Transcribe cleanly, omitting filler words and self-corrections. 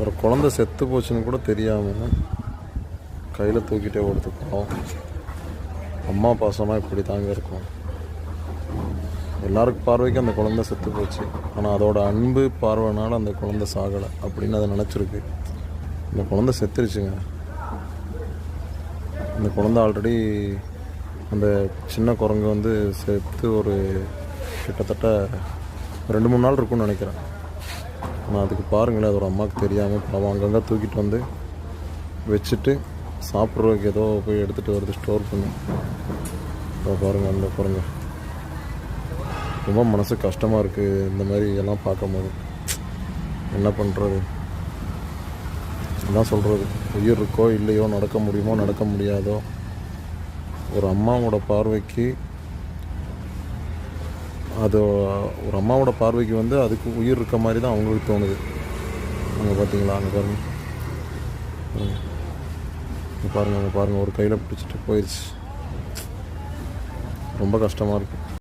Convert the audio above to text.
ஒரு குழந்தை செத்து போச்சுன்னு கூட தெரியாமல் கையில் தூக்கிட்டே ஓடுது பாவம். அம்மா பாசமாக இப்படி தாங்க இருக்கும். எல்லாருக்கும் பார்வைக்கு அந்த குழந்தை செத்து போச்சு, ஆனால் அதோட அன்பு பார்வைனால அந்த குழந்தை சாகலை அப்படின்னு அதை நினச்சிருக்கு. இந்த குழந்தை செத்துருச்சுங்க. இந்த குழந்தை ஆல்ரெடி அந்த சின்ன குரங்கு வந்து செத்து ஒரு கிட்டத்தட்ட 2-3 நாள் இருக்கும்னு நினைக்கிறேன். ஆனால் அதுக்கு பாருங்களேன், அதோட அம்மாவுக்கு தெரியாமல் பாவம் அங்கங்கே தூக்கிட்டு வந்து வச்சுட்டு சாப்பிட்றதுக்கு ஏதோ போய் எடுத்துகிட்டு வருது ஸ்டோர் பண்ணி. பாருங்கள் அந்த குரங்கு. ரொம்ப மனசு கஷ்டமாக இருக்குது இந்த மாதிரி எல்லாம் பார்க்கும்போது. என்ன பண்ணுறது, என்ன சொல்கிறது. உயிர் இருக்கோ இல்லையோ, நடக்க முடியுமோ நடக்க முடியாதோ, ஒரு அம்மாவோட பார்வைக்கு அது ஒரு அம்மாவோட பார்வைக்கு வந்து அதுக்கு உயிர் இருக்க மாதிரி தான் அவங்களுக்கு தோணுது. அங்கே பார்த்தீங்களா, அங்கே பாருங்கள், அங்கே பாருங்கள், அங்கே பாருங்கள், ஒரு கையில் பிடிச்சிட்டு போயிடுச்சு. ரொம்ப கஷ்டமாக இருக்குது.